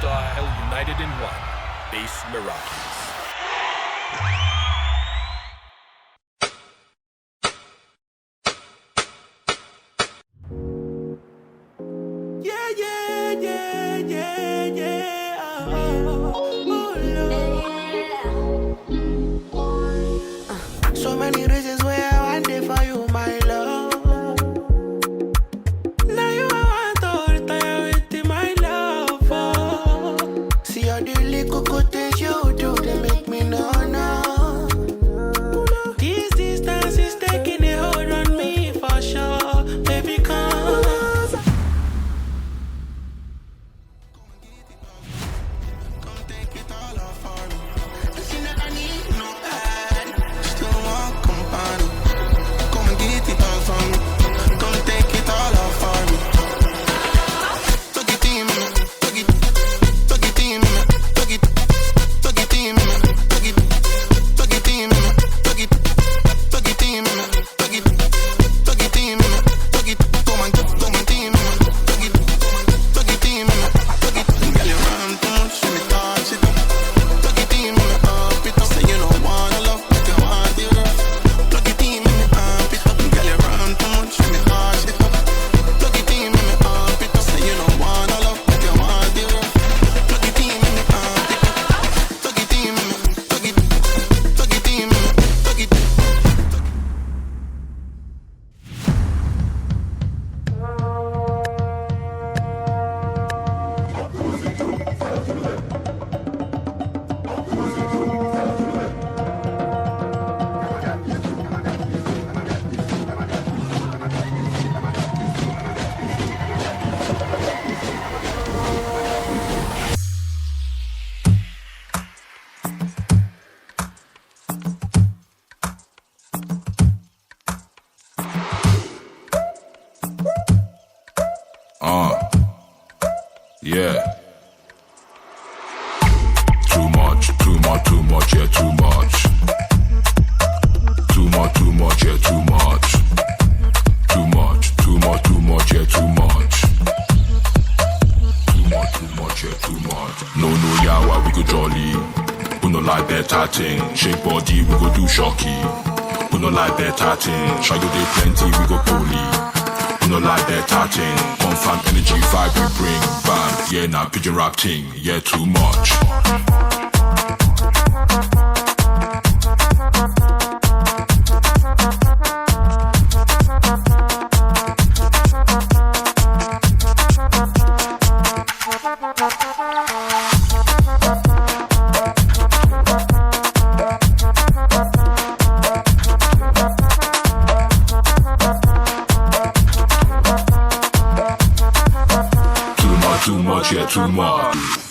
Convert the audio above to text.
style united in one. Bass Merakis. So many reasons why I want it for you, my love. Now you want to retire with my love. Oh. See all the little good things you do, they make me know. This distance is taking a hold on me for sure. Baby, come. Come take it all off for me. Cause you never need no bad. Still want company. Come and get it all from me. Come take it all off for me. Tuck it in me, tuck it in me, tuck it in me, tuck it in me, tuck it in me, tuck it in me, tuck it. Come and in me, tuck it in me, tuck it. Girl, you run too much, me touch it up. Tuck it in me, up it up. Say you don't wanna love, but you want it rough. Tuck it in me, up it up. Girl, you run too much, me touch it up. Tuck it in me, up it up. Say you don't wanna love, but you want it rough. Tuck it in me, up it up. Tuck it in me, tuck it in me, tuck it. Yeah. Too much, yeah, too much. Too much, yeah, too much. Too much, yeah, too much. Too much, yeah, too much. No, yawa, we go jolly. We no like better thing. Shake body, we go do shocky. We no like better thing. Try to do plenty, we go poly. We no like better thing. Confirm energy vibe we bring. Bam, yeah, now pigeon rap thing. Yeah, too much. Too much, yeah, too much.